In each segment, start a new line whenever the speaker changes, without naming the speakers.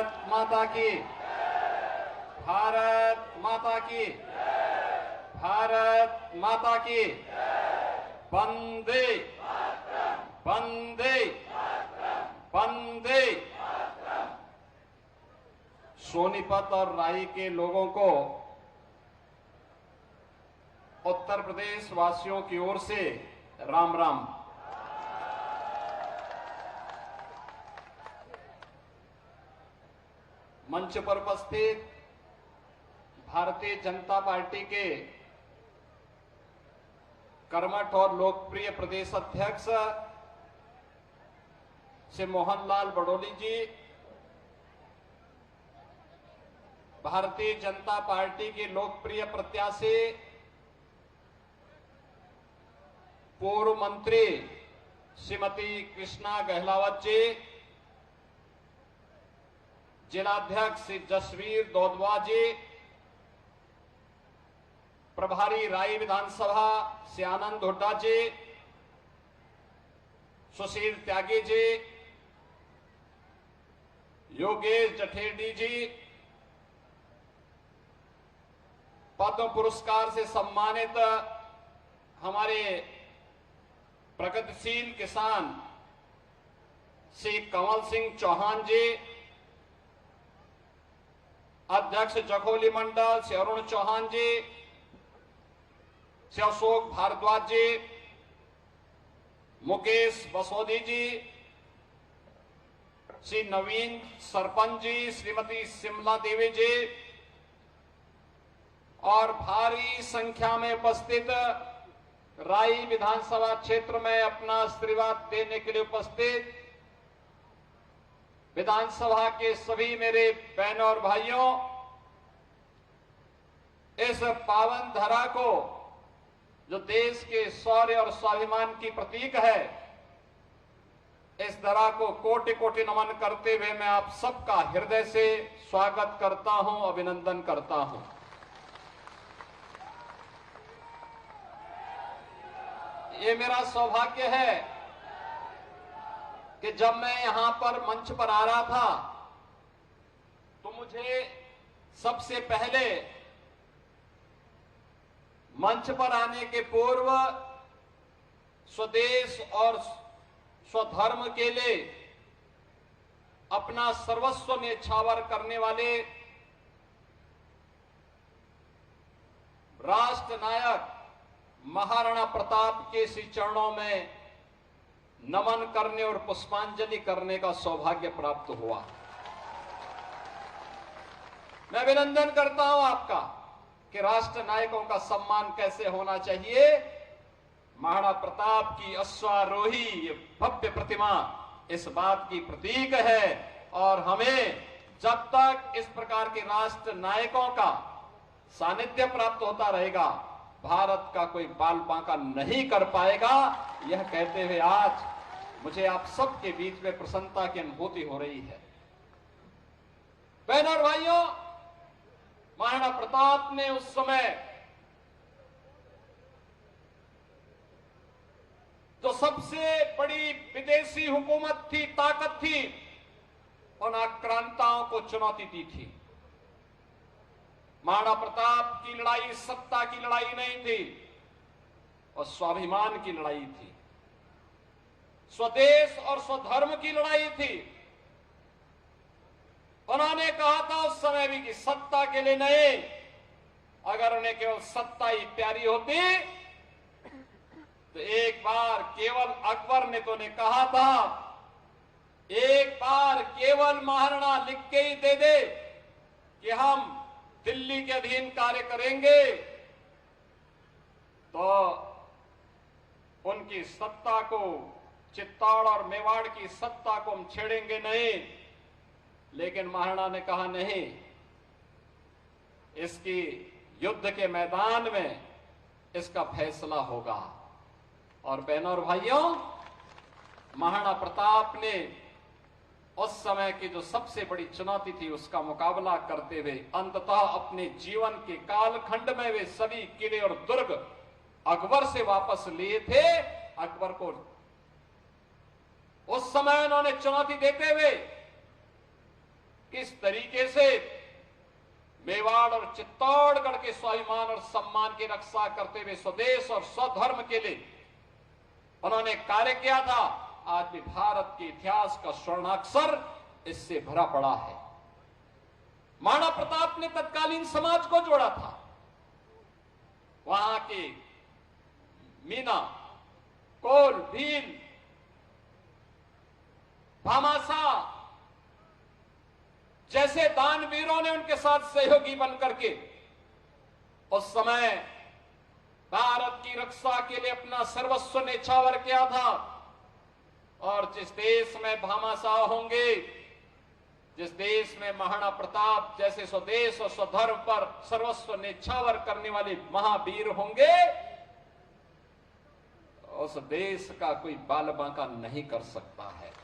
भारत माता की, भारत माता की, भारत माता की। वंदे वंदे वंदे। सोनीपत और राई के लोगों को उत्तर प्रदेश वासियों की ओर से राम राम। मंच पर उपस्थित भारतीय जनता पार्टी के कर्मठ और लोकप्रिय प्रदेश अध्यक्ष श्री मोहनलाल बड़ोली जी, भारतीय जनता पार्टी के लोकप्रिय प्रत्याशी पूर्व मंत्री श्रीमती कृष्णा गहलावत जी, जिलाध्यक्ष श्री जसवीर दौदवा जी, प्रभारी राई विधानसभा श्री आनंद हुड्डा जी, सुशील त्यागी जी, योगेश जठेरडी जी, पद्म पुरस्कार से सम्मानित हमारे प्रगतिशील किसान श्री कंवल सिंह चौहान जी, अध्यक्ष जखोली मंडल श्री अरुण चौहान जी, श्री अशोक भारद्वाज जी, मुकेश बसोदी जी, श्री नवीन सरपंच जी, श्रीमती शिमला देवी जी और भारी संख्या में उपस्थित राई विधानसभा क्षेत्र में अपना आशीर्वाद देने के लिए उपस्थित विधानसभा के सभी मेरे बहनों और भाइयों, इस पावन धरा को जो देश के शौर्य और स्वाभिमान की प्रतीक है, इस धरा को कोटि कोटि नमन करते हुए मैं आप सबका हृदय से स्वागत करता हूं, अभिनंदन करता हूं। ये मेरा सौभाग्य है कि जब मैं यहां पर मंच पर आ रहा था तो मुझे सबसे पहले मंच पर आने के पूर्व स्वदेश और स्वधर्म के लिए अपना सर्वस्व न्यौछावर करने वाले राष्ट्र नायक महाराणा प्रताप के श्री चरणों में नमन करने और पुष्पांजलि करने का सौभाग्य प्राप्त हुआ। मैं अभिनंदन करता हूं आपका कि राष्ट्र नायकों का सम्मान कैसे होना चाहिए। महाराणा प्रताप की अश्वारोही ये भव्य प्रतिमा इस बात की प्रतीक है और हमें जब तक इस प्रकार के राष्ट्र नायकों का सानिध्य प्राप्त होता रहेगा, भारत का कोई बाल बांका नहीं कर पाएगा। यह कहते हुए आज मुझे आप सबके बीच में प्रसन्नता की अनुभूति हो रही है। बहनों और भाइयों, महाराणा प्रताप ने उस समय जो सबसे बड़ी विदेशी हुकूमत थी, ताकत थी, उन आक्रांताओं को चुनौती दी थी। महाराणा प्रताप की लड़ाई सत्ता की लड़ाई नहीं थी और स्वाभिमान की लड़ाई थी, स्वदेश और स्वधर्म की लड़ाई थी। उन्होंने कहा था उस समय भी कि सत्ता के लिए नहीं, अगर उन्हें केवल सत्ता ही प्यारी होती तो एक बार केवल अकबर ने तो ने कहा था, एक बार केवल महाराणा लिख के ही दे दे कि हम दिल्ली के अधीन कार्य करेंगे तो उनकी सत्ता को, चित्तौड़ और मेवाड़ की सत्ता को हम छेड़ेंगे नहीं। लेकिन महाराणा ने कहा नहीं, इसकी युद्ध के मैदान में इसका फैसला होगा। और बहनों और भाइयों, महाराणा प्रताप ने उस समय की जो सबसे बड़ी चुनौती थी उसका मुकाबला करते हुए अंततः अपने जीवन के कालखंड में वे सभी किले और दुर्ग अकबर से वापस लिए थे। अकबर को उस समय उन्होंने चुनौती देते हुए कि इस किस तरीके से मेवाड़ और चित्तौड़गढ़ के स्वाभिमान और सम्मान की रक्षा करते हुए स्वदेश और स्वधर्म के लिए उन्होंने कार्य किया था, आज भी भारत के इतिहास का स्वर्णाक्षर इससे भरा पड़ा है। महाराणा प्रताप ने तत्कालीन समाज को जोड़ा था। वहां के मीना, कोल, भील, भामाशाह जैसे दानवीरों ने उनके साथ सहयोगी बनकर के उस समय भारत की रक्षा के लिए अपना सर्वस्व न्यौछावर किया था। और जिस देश में भामाशाह होंगे, जिस देश में महाराणा प्रताप जैसे स्वदेश और स्वधर्म पर सर्वस्व न्यौछावर करने वाले महावीर होंगे, उस देश का कोई बाल बांका नहीं कर सकता है।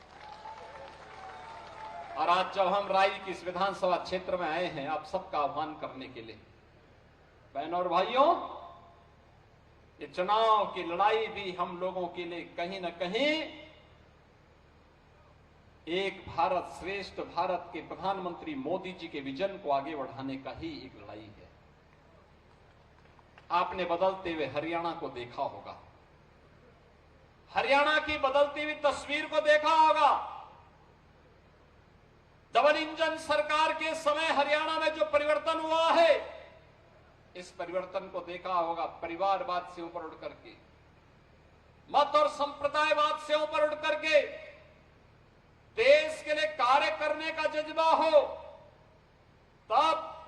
और आज जब हम राई की इस विधानसभा क्षेत्र में आए हैं आप सबका आह्वान करने के लिए, बहनों और भाइयों, ये चुनाव की लड़ाई भी हम लोगों के लिए कहीं ना कहीं एक भारत श्रेष्ठ भारत के प्रधानमंत्री मोदी जी के विजन को आगे बढ़ाने का ही एक लड़ाई है। आपने बदलते हुए हरियाणा को देखा होगा, हरियाणा की बदलती हुई तस्वीर को देखा होगा। डबल इंजन सरकार के समय हरियाणा में जो परिवर्तन हुआ है, इस परिवर्तन को देखा होगा। परिवारवाद से ऊपर उठ करके, मत और संप्रदायवाद से ऊपर उठ करके देश के लिए कार्य करने का जज्बा हो, तब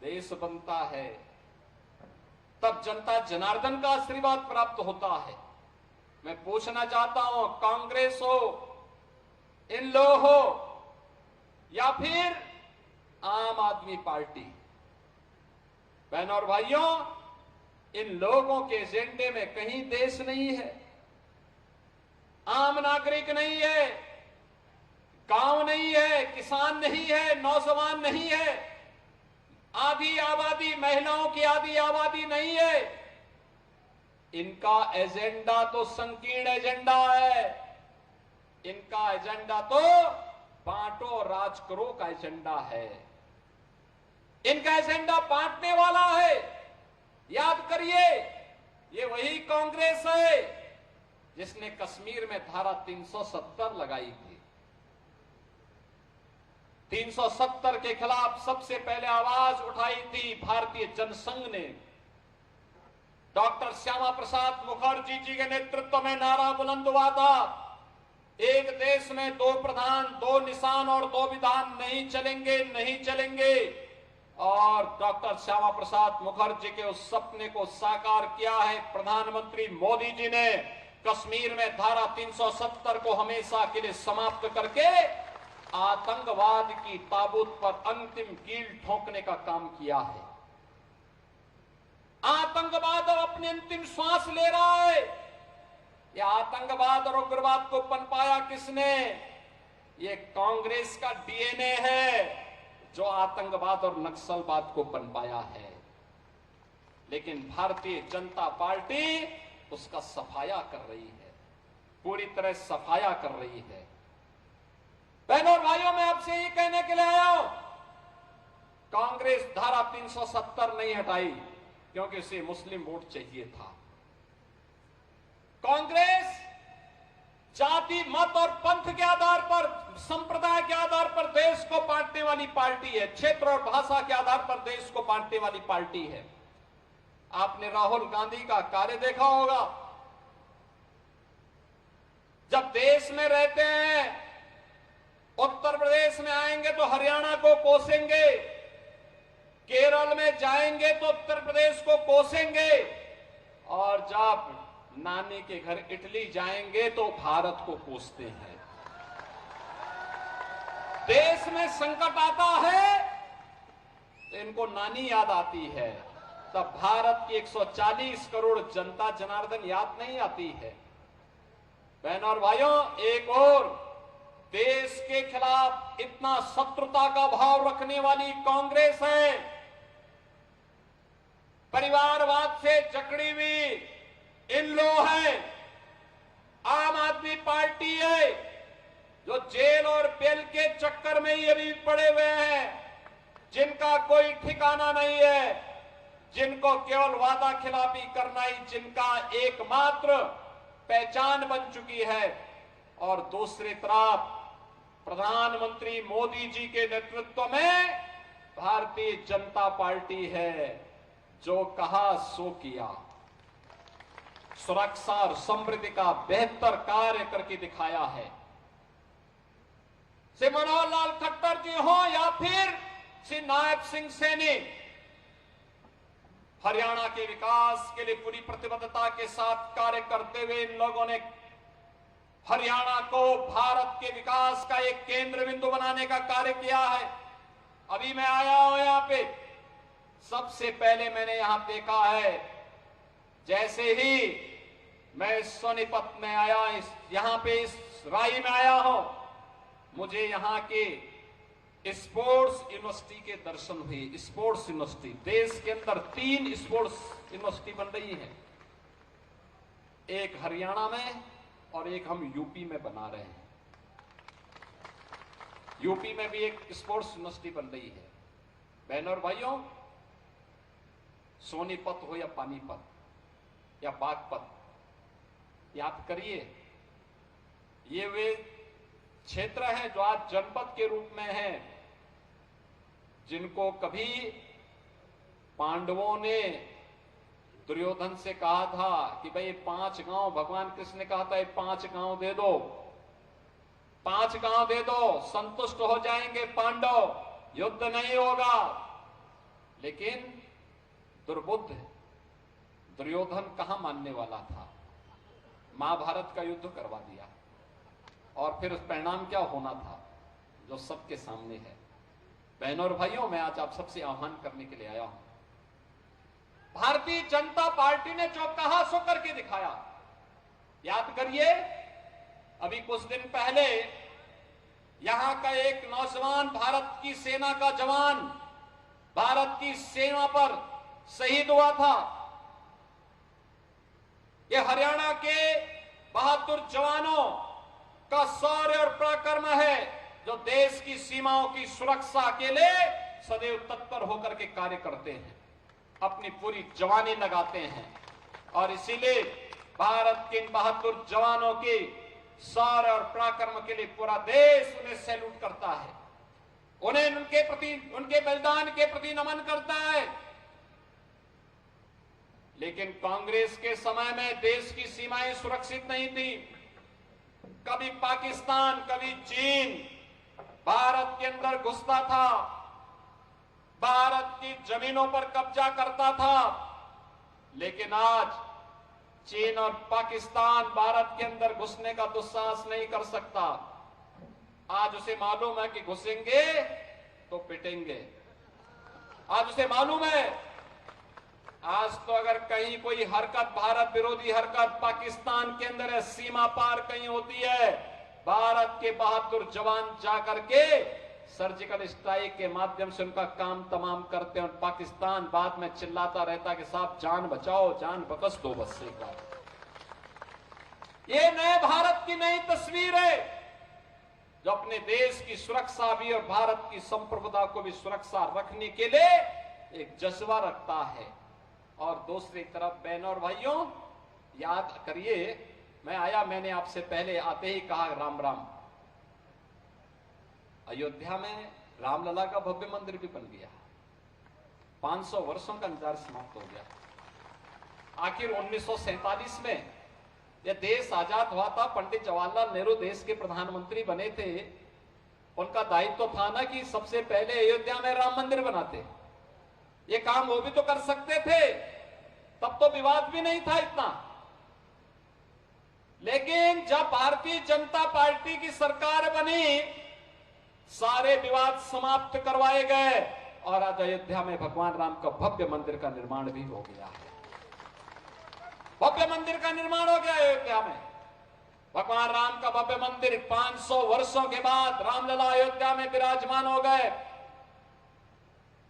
देश बनता है, तब जनता जनार्दन का आशीर्वाद प्राप्त होता है। मैं पूछना चाहता हूं, कांग्रेस हो, इन लो हो या फिर आम आदमी पार्टी, बहनों और भाइयों, इन लोगों के एजेंडे में कहीं देश नहीं है, आम नागरिक नहीं है, गांव नहीं है, किसान नहीं है, नौजवान नहीं है, आधी आबादी, महिलाओं की आधी आबादी नहीं है। इनका एजेंडा तो संकीर्ण एजेंडा है। इनका एजेंडा तो बांटो राज करो का एजेंडा है। इनका एजेंडा बांटने वाला है। याद करिए, ये वही कांग्रेस है जिसने कश्मीर में धारा 370 लगाई थी। 370 के खिलाफ सबसे पहले आवाज उठाई थी भारतीय जनसंघ ने। डॉक्टर श्यामा प्रसाद मुखर्जी जी के नेतृत्व में नारा बुलंद हुआ था, एक देश में दो प्रधान, दो निशान और दो विधान नहीं चलेंगे, नहीं चलेंगे। और डॉक्टर श्यामा प्रसाद मुखर्जी के उस सपने को साकार किया है प्रधानमंत्री मोदी जी ने। कश्मीर में धारा 370 को हमेशा के लिए समाप्त करके आतंकवाद की ताबूत पर अंतिम कील ठोकने का काम किया है। आतंकवाद अब अपनी अंतिम श्वास ले रहा है। यह आतंकवाद और उग्रवाद को पनपाया किसने? ये कांग्रेस का डीएनए है जो आतंकवाद और नक्सलवाद को पनपाया है। लेकिन भारतीय जनता पार्टी उसका सफाया कर रही है, पूरी तरह सफाया कर रही है। बहनों और भाइयों, मैं आपसे ये कहने के लिए आया हूं, कांग्रेस धारा 370 नहीं हटाई क्योंकि उसे मुस्लिम वोट चाहिए था। कांग्रेस जाति, मत और पंथ के आधार पर, संप्रदाय के आधार पर देश को बांटने वाली पार्टी है। क्षेत्र और भाषा के आधार पर देश को बांटने वाली पार्टी है। आपने राहुल गांधी का कार्य देखा होगा। जब देश में रहते हैं, उत्तर प्रदेश में आएंगे तो हरियाणा को कोसेंगे, केरल में जाएंगे तो उत्तर प्रदेश को कोसेंगे, और जब नानी के घर इटली जाएंगे तो भारत को कोसते हैं। देश में संकट आता है तो इनको नानी याद आती है, तब भारत की 140 करोड़ जनता जनार्दन याद नहीं आती है। बहनों और भाइयों, एक और देश के खिलाफ इतना शत्रुता का भाव रखने वाली कांग्रेस है, परिवारवाद से जकड़ी हुई इन लो है, आम आदमी पार्टी है, जो जेल और बेल के चक्कर में ही अभी पड़े हुए हैं, जिनका कोई ठिकाना नहीं है, जिनको केवल वादा खिलाफी करना ही जिनका एकमात्र पहचान बन चुकी है, और दूसरी तरफ प्रधानमंत्री मोदी जी के नेतृत्व में भारतीय जनता पार्टी है, जो कहा सो किया। सुरक्षा और समृद्धि का बेहतर कार्य करके दिखाया है। श्री मनोहर लाल खट्टर जी हो या फिर श्री नायब सिंह सैनी, हरियाणा के विकास के लिए पूरी प्रतिबद्धता के साथ कार्य करते हुए इन लोगों ने हरियाणा को भारत के विकास का एक केंद्र बिंदु बनाने का कार्य किया है। अभी मैं आया हूं यहां पे, सबसे पहले मैंने यहां देखा है, जैसे ही मैं सोनीपत में आया, यहां पे इस राई में आया हूं, मुझे यहां के स्पोर्ट्स यूनिवर्सिटी के दर्शन हुए। स्पोर्ट्स यूनिवर्सिटी, देश के अंदर 3 स्पोर्ट्स यूनिवर्सिटी बन रही है, एक हरियाणा में और एक हम यूपी में बना रहे हैं। यूपी में भी एक स्पोर्ट्स यूनिवर्सिटी बन रही है। बहनों और भाइयों, सोनीपत हो या पानीपत या बागपत, याद करिए, ये वे क्षेत्र हैं जो आज जनपद के रूप में हैं, जिनको कभी पांडवों ने दुर्योधन से कहा था कि भाई 5 गांव, भगवान कृष्ण ने कहा था ये 5 गांव दे दो, 5 गांव दे दो, संतुष्ट हो जाएंगे पांडव, युद्ध नहीं होगा। लेकिन दुर्बुद्ध दुर्योधन कहां मानने वाला था, महाभारत का युद्ध करवा दिया, और फिर परिणाम क्या होना था जो सबके सामने है। बहनों और भाइयों, मैं आज आप सबसे आह्वान करने के लिए आया हूं। भारतीय जनता पार्टी ने जो कहा सो करके दिखाया। याद करिए, अभी कुछ दिन पहले यहां का एक नौजवान, भारत की सेना का जवान, भारत की सेना पर शहीद हुआ था। ये हरियाणा के बहादुर जवानों का शौर्य और पराक्रम है, जो देश की सीमाओं की सुरक्षा के लिए सदैव तत्पर होकर के कार्य करते हैं, अपनी पूरी जवानी लगाते हैं। और इसीलिए भारत के इन बहादुर जवानों के शौर्य और पराक्रम के लिए पूरा देश उन्हें सैल्यूट करता है, उन्हें उनके प्रति, उनके बलिदान के प्रति नमन करता है। लेकिन कांग्रेस के समय में देश की सीमाएं सुरक्षित नहीं थी। कभी पाकिस्तान, कभी चीन भारत के अंदर घुसता था, भारत की जमीनों पर कब्जा करता था। लेकिन आज चीन और पाकिस्तान भारत के अंदर घुसने का दुस्साहस नहीं कर सकता। आज उसे मालूम है कि घुसेंगे तो पिटेंगे। आज उसे मालूम है, आज तो अगर कहीं कोई हरकत, भारत विरोधी हरकत पाकिस्तान के अंदर है, सीमा पार कहीं होती है, भारत के बहादुर जवान जाकर के सर्जिकल स्ट्राइक के माध्यम से उनका काम तमाम करते हैं। और पाकिस्तान बाद में चिल्लाता रहता कि साहब जान बचाओ, जान बकस दो, बस एक बार। ये नए भारत की नई तस्वीर है, जो अपने देश की सुरक्षा भी और भारत की संप्रभुता को भी सुरक्षा रखने के लिए एक जज्बा रखता है। और दूसरी तरफ बहनों और भाइयों, याद करिए, मैं आया, मैंने आपसे पहले आते ही कहा राम राम। अयोध्या में रामलला का भव्य मंदिर भी बन गया। 500 वर्षों का इंतजार समाप्त हो गया। आखिर 1947 में यह देश आजाद हुआ था, पंडित जवाहरलाल नेहरू देश के प्रधानमंत्री बने थे। उनका दायित्व था ना कि सबसे पहले अयोध्या में राम मंदिर बनाते। ये काम वो भी तो कर सकते थे, तब तो विवाद भी नहीं था इतना। लेकिन जब भारतीय जनता पार्टी की सरकार बनी, सारे विवाद समाप्त करवाए गए और आज अयोध्या में भगवान राम का भव्य मंदिर का निर्माण भी हो गया है। भव्य मंदिर का निर्माण हो गया अयोध्या में। भगवान राम का भव्य मंदिर 500 वर्षों के बाद रामलला अयोध्या में विराजमान हो गए।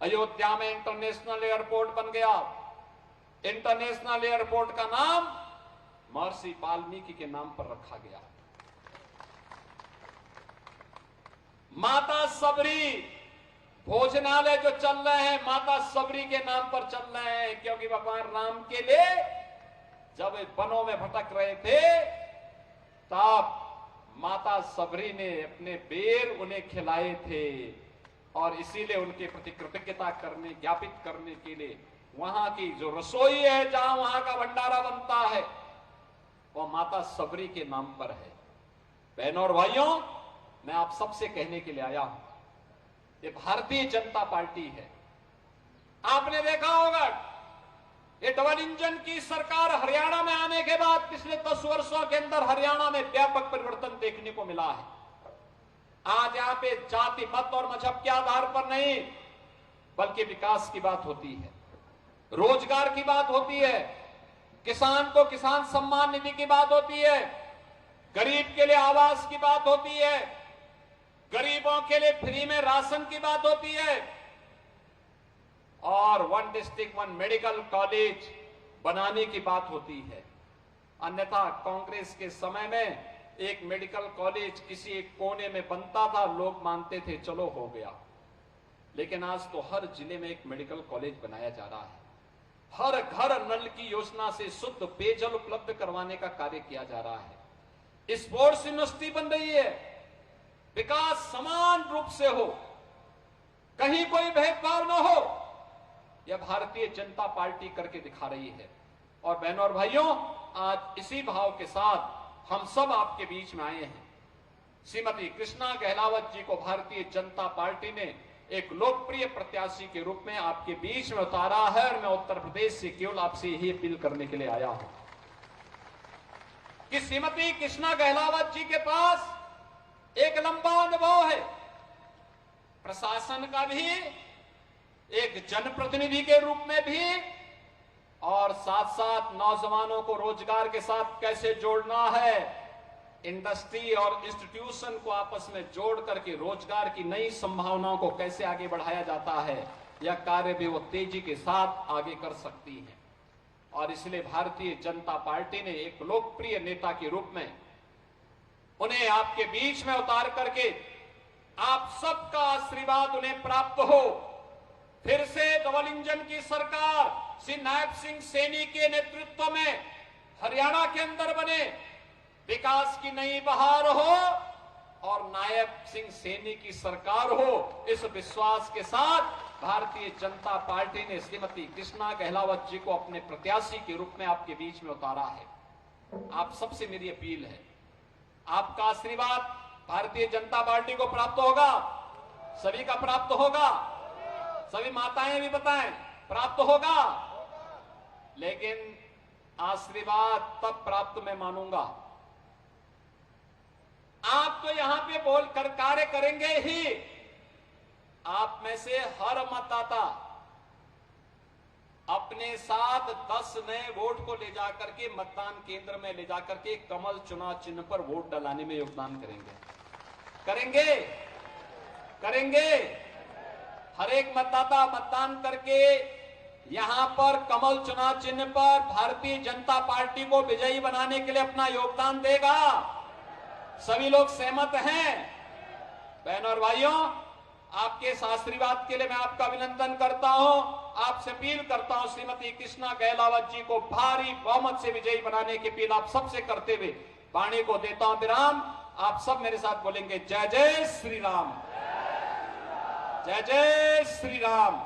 अयोध्या में इंटरनेशनल एयरपोर्ट बन गया। इंटरनेशनल एयरपोर्ट का नाम महर्षि वाल्मीकि के नाम पर रखा गया। माता सबरी भोजनालय जो चल रहे हैं माता सबरी के नाम पर चल रहे हैं, क्योंकि भगवान राम के लिए जब वे वनों में भटक रहे थे तब माता सबरी ने अपने बेर उन्हें खिलाए थे, और इसीलिए उनके प्रति कृतज्ञता करने ज्ञापित करने के लिए वहां की जो रसोई है, जहां वहां का भंडारा बनता है, वो माता सबरी के नाम पर है। बहनों और भाइयों, मैं आप सबसे कहने के लिए आया हूं, ये भारतीय जनता पार्टी है। आपने देखा होगा ये डबल इंजन की सरकार हरियाणा में आने के बाद पिछले 10 वर्षों के अंदर हरियाणा में व्यापक परिवर्तन देखने को मिला है। आज यहां पे जाति मत और मजहब के आधार पर नहीं, बल्कि विकास की बात होती है, रोजगार की बात होती है, किसान को किसान सम्मान निधि की बात होती है, गरीब के लिए आवास की बात होती है, गरीबों के लिए फ्री में राशन की बात होती है, और 1 डिस्ट्रिक्ट 1 मेडिकल कॉलेज बनाने की बात होती है। अन्यथा कांग्रेस के समय में एक मेडिकल कॉलेज किसी एक कोने में बनता था, लोग मानते थे चलो हो गया, लेकिन आज तो हर जिले में एक मेडिकल कॉलेज बनाया जा रहा है। हर घर नल की योजना से शुद्ध पेयजल उपलब्ध करवाने का कार्य किया जा रहा है। स्पोर्ट्स यूनिवर्सिटी बन रही है, विकास समान रूप से हो, कहीं कोई भेदभाव न हो, यह भारतीय जनता पार्टी करके दिखा रही है। और बहनों और भाइयों, आज इसी भाव के साथ हम सब आपके बीच में आए हैं। श्रीमती कृष्णा गहलावत जी को भारतीय जनता पार्टी ने एक लोकप्रिय प्रत्याशी के रूप में आपके बीच में उतारा है, और मैं उत्तर प्रदेश से केवल आपसे यही अपील करने के लिए आया हूं कि श्रीमती कृष्णा गहलावत जी के पास एक लंबा अनुभव है, प्रशासन का भी, एक जनप्रतिनिधि के रूप में भी, और साथ साथ नौजवानों को रोजगार के साथ कैसे जोड़ना है, इंडस्ट्री और इंस्टीट्यूशन को आपस में जोड़ करके रोजगार की नई संभावनाओं को कैसे आगे बढ़ाया जाता है, यह कार्य भी वो तेजी के साथ आगे कर सकती है। और इसलिए भारतीय जनता पार्टी ने एक लोकप्रिय नेता के रूप में उन्हें आपके बीच में उतार करके आप सबका आशीर्वाद उन्हें प्राप्त हो, फिर से डबल इंजन की सरकार श्री नायब सिंह सैनी के नेतृत्व में हरियाणा के अंदर बने, विकास की नई बहार हो और नायब सिंह सैनी की सरकार हो, इस विश्वास के साथ भारतीय जनता पार्टी ने श्रीमती कृष्णा गहलावत जी को अपने प्रत्याशी के रूप में आपके बीच में उतारा है। आप सबसे मेरी अपील है, आपका आशीर्वाद भारतीय जनता पार्टी को प्राप्त होगा, सभी का प्राप्त होगा, सभी माताएं भी बताएं प्राप्त होगा, लेकिन आशीर्वाद तब प्राप्त मैं मानूंगा, आप तो यहां पे बोल कर कार्य करेंगे ही, आप में से हर मतदाता अपने साथ 10 नए वोट को ले जाकर के मतदान केंद्र में ले जाकर के कमल चुनाव चिन्ह पर वोट डलाने में योगदान करेंगे। करेंगे करेंगे हर एक मतदाता मतदान करके यहां पर कमल चुनाव चिन्ह पर भारतीय जनता पार्टी को विजयी बनाने के लिए अपना योगदान देगा। सभी लोग सहमत हैं? बहनों और भाइयों, आपके इस आशीर्वाद के लिए मैं आपका अभिनंदन करता हूं, आपसे अपील करता हूं, श्रीमती कृष्णा गहलावत जी को भारी बहुमत से विजयी बनाने की अपील आप सबसे करते हुए वाणी को देता हूं विराम। आप सब मेरे साथ बोलेंगे जय जय श्री राम, जय जय श्री राम।